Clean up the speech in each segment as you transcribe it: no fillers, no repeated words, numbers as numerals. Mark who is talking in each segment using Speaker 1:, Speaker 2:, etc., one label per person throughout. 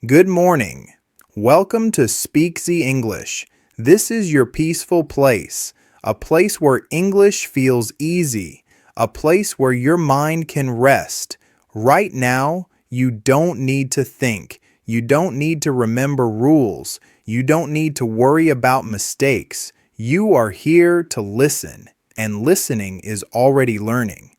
Speaker 1: Good morning. Welcome to Speaksy English. This is your peaceful place, a place where English feels easy, a place where your mind can rest. Right now, you don't need to think. You don't need to remember rules. You don't need to worry about mistakes. You are here to listen, and listening is already learning.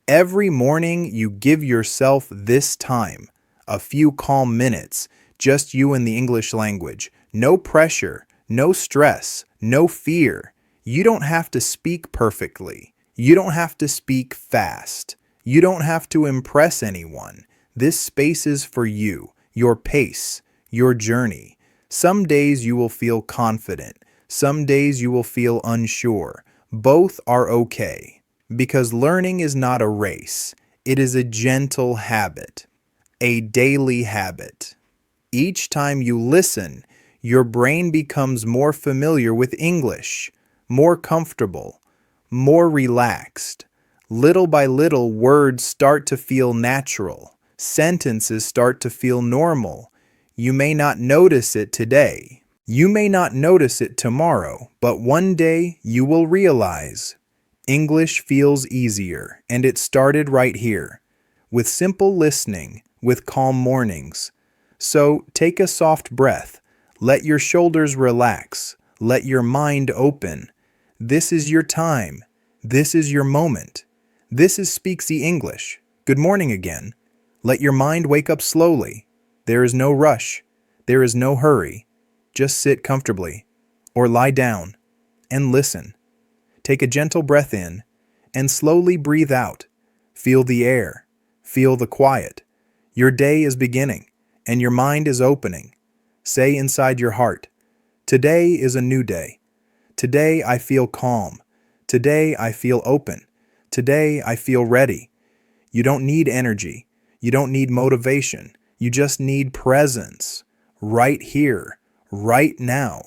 Speaker 1: Every morning, you give yourself this time, a few calm minutes, just you and the English language. No pressure, no stress, no fear. You don't have to speak perfectly. You don't have to speak fast. You don't have to impress anyone. This space is for you, your pace, your journey. Some days you will feel confident. Some days you will feel unsure. Both are okay. Because learning is not a race. It is a gentle habit, a daily habit. Each time you listen, your brain becomes more familiar with English, more comfortable, more relaxed. Little by little, words start to feel natural. Sentences start to feel normal. You may not notice it today. You may not notice it tomorrow, but one day you will realize English feels easier, and it started right here, with simple listening, with calm mornings. So take a soft breath. Let your shoulders relax. Let your mind open. This is your time. This is your moment. This is Speaksy English. Good morning again. Let your mind wake up slowly. There is no rush. There is no hurry. Just sit comfortably, or lie down, and listen. Take a gentle breath in, and slowly breathe out. Feel the air. Feel the quiet. Your day is beginning, and your mind is opening. Say inside your heart, today is a new day. Today I feel calm. Today I feel open. Today I feel ready. You don't need energy. You don't need motivation. You just need presence. Right here, right now.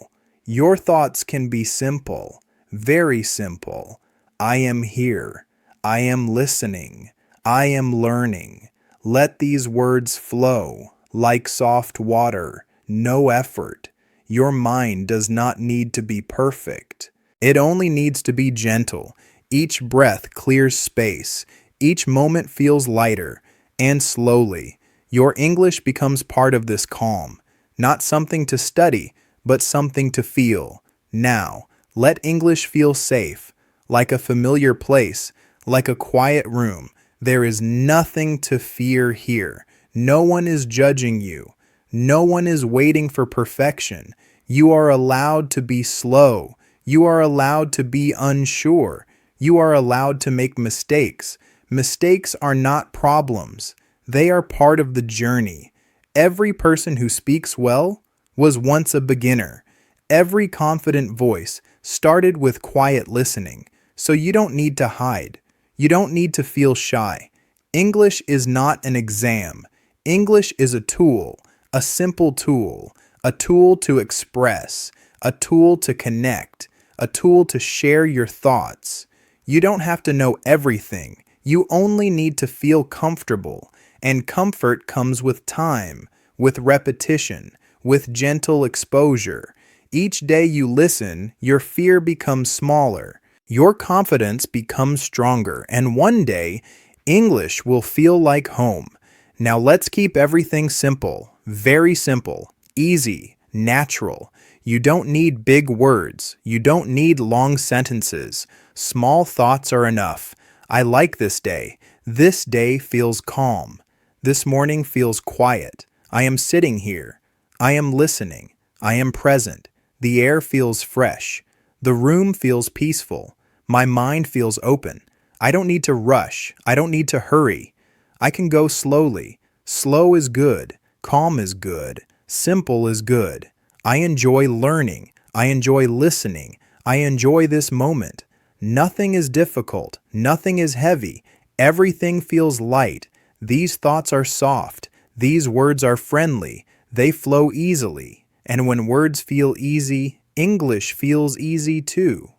Speaker 1: Your thoughts can be simple, very simple. I am here. I am listening. I am learning. Let these words flow like soft water, no effort. Your mind does not need to be perfect. It only needs to be gentle. Each breath clears space. Each moment feels lighter. And slowly, your English becomes part of this calm. Not something to study, but something to feel. Now, let English feel safe, like a familiar place, like a quiet room. There is nothing to fear here. No one is judging you. No one is waiting for perfection. You are allowed to be slow. You are allowed to be unsure. You are allowed to make mistakes. Mistakes are not problems. They are part of the journey. Every person who speaks well was once a beginner. Every confident voice started with quiet listening. So you don't need to hide. You don't need to feel shy. English is not an exam. English is a tool, a simple tool, a tool to express, a tool to connect, a tool to share your thoughts. You don't have to know everything. You only need to feel comfortable, and comfort comes with time, with repetition, with gentle exposure. Each day you listen, your fear becomes smaller. Your confidence becomes stronger, and one day, English will feel like home. Now let's keep everything simple, very simple, easy, natural. You don't need big words. You don't need long sentences. Small thoughts are enough. I like this day. This day feels calm. This morning feels quiet. I am sitting here. I am listening. I am present. The air feels fresh. The room feels peaceful. My mind feels open. I don't need to rush. I don't need to hurry. I can go slowly. Slow is good. Calm is good. Simple is good. I enjoy learning. I enjoy listening. I enjoy this moment. Nothing is difficult. Nothing is heavy. Everything feels light. These thoughts are soft. These words are friendly. They flow easily. And when words feel easy, English feels easy too.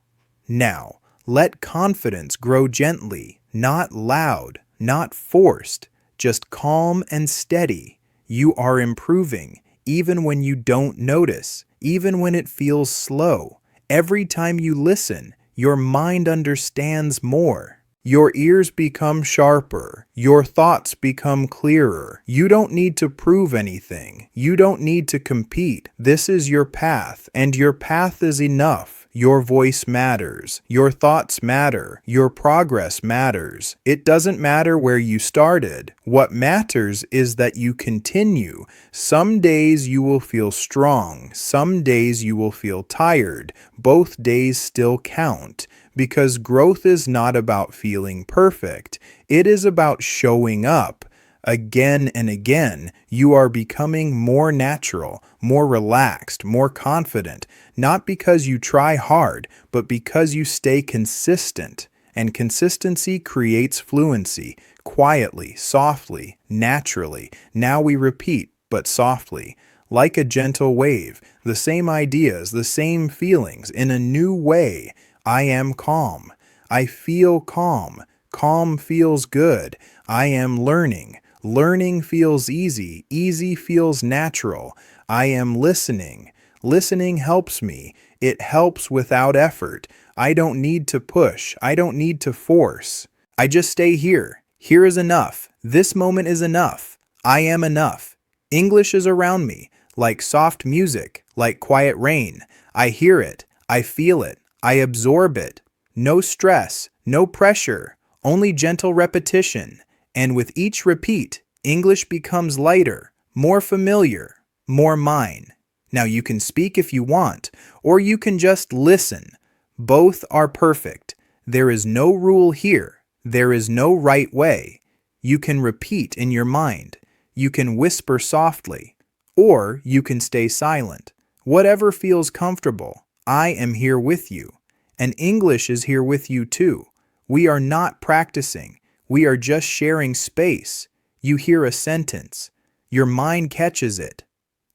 Speaker 1: Now, let confidence grow gently, not loud, not forced, just calm and steady. You are improving, even when you don't notice, even when it feels slow. Every time you listen, your mind understands more. Your ears become sharper. Your thoughts become clearer. You don't need to prove anything. You don't need to compete. This is your path, and your path is enough. Your voice matters. Your thoughts matter. Your progress matters. It doesn't matter where you started. What matters is that you continue. Some days you will feel strong. Some days you will feel tired. Both days still count. Because growth is not about feeling perfect. It is about showing up. Again and again, you are becoming more natural, more relaxed, more confident, not because you try hard, but because you stay consistent. And consistency creates fluency, quietly, softly, naturally. Now we repeat, but softly. Like a gentle wave, the same ideas, the same feelings, in a new way. I am calm. I feel calm. Calm feels good. I am learning. Learning feels easy. Easy feels natural. I am listening. Listening helps me. It helps without effort. I don't need to push. I don't need to force. I just stay here. Here is enough. This moment is enough. I am enough. English is around me, like soft music, like quiet rain. I hear it. I feel it. I absorb it. No stress, no pressure, only gentle repetition. And with each repeat, English becomes lighter, more familiar, more mine. Now you can speak if you want, or you can just listen. Both are perfect. There is no rule here. There is no right way. You can repeat in your mind. You can whisper softly, or you can stay silent. Whatever feels comfortable. I am here with you, and English is here with you too. We are not practicing. We are just sharing space. You hear a sentence. Your mind catches it,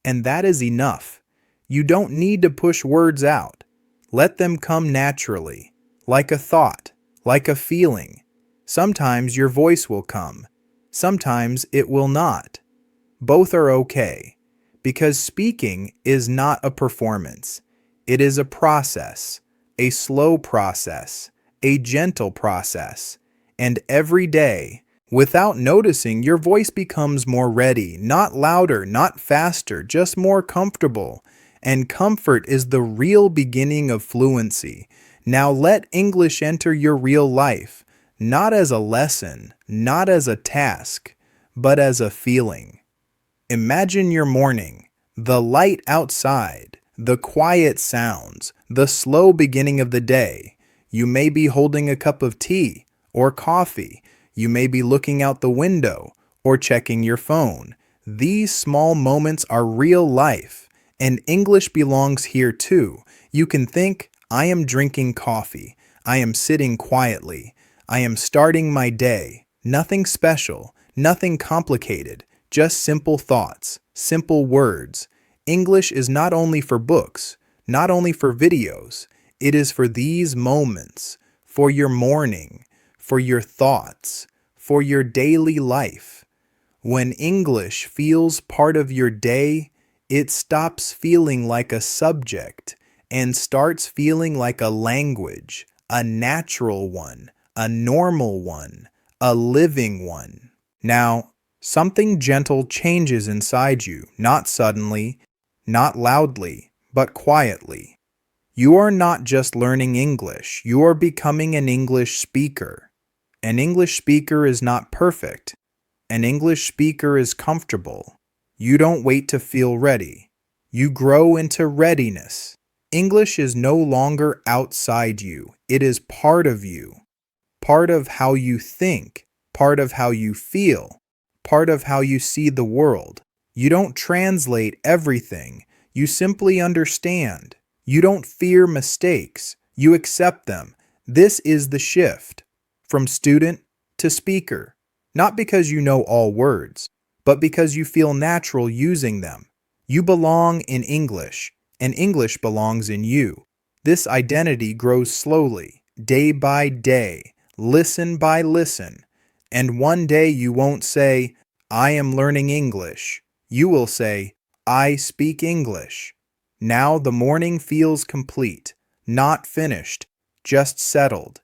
Speaker 1: and that is enough. You don't need to push words out. Let them come naturally, like a thought, like a feeling. Sometimes your voice will come. Sometimes it will not. Both are okay, because speaking is not a performance. It is a process, a slow process, a gentle process. And every day, without noticing, your voice becomes more ready, not louder, not faster, just more comfortable. And comfort is the real beginning of fluency. Now let English enter your real life, not as a lesson, not as a task, but as a feeling. Imagine your morning, the light outside, the quiet sounds, the slow beginning of the day. You may be holding a cup of tea or coffee. You may be looking out the window or checking your phone. These small moments are real life, and English belongs here too. You can think, I am drinking coffee. I am sitting quietly. I am starting my day. Nothing special, nothing complicated, just simple thoughts, simple words. English is not only for books, not only for videos. It is for these moments, for your morning, for your thoughts, for your daily life. When English feels part of your day, it stops feeling like a subject and starts feeling like a language, a natural one, a normal one, a living one. Now, something gentle changes inside you, not suddenly, not loudly, but quietly. You are not just learning English, you are becoming an English speaker. An English speaker is not perfect. An English speaker is comfortable. You don't wait to feel ready. You grow into readiness. English is no longer outside you. It is part of you. Part of how you think, part of how you feel, part of how you see the world. You don't translate everything. You simply understand. You don't fear mistakes. You accept them. This is the shift from student to speaker. Not because you know all words, but because you feel natural using them. You belong in English, and English belongs in you. This identity grows slowly, day by day, listen by listen. And one day you won't say, I am learning English. You will say, I speak English. Now the morning feels complete, not finished, just settled.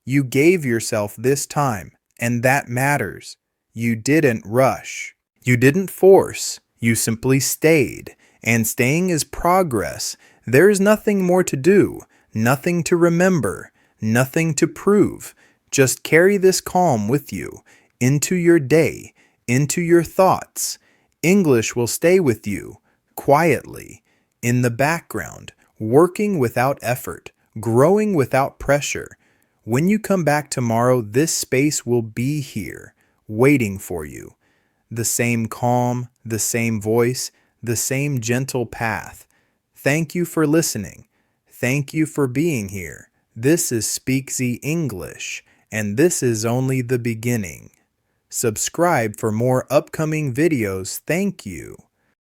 Speaker 1: You gave yourself this time, and that matters. You didn't rush. You didn't force. You simply stayed. And staying is progress. There's nothing more to do, nothing to remember, nothing to prove. Just carry this calm with you into your day, into your thoughts. English will stay with you, quietly, in the background, working without effort, growing without pressure. When you come back tomorrow, this space will be here, waiting for you. The same calm, the same voice, the same gentle path. Thank you for listening. Thank you for being here. This is Speaksy English, and this is only the beginning. Subscribe for more upcoming videos. Thank you.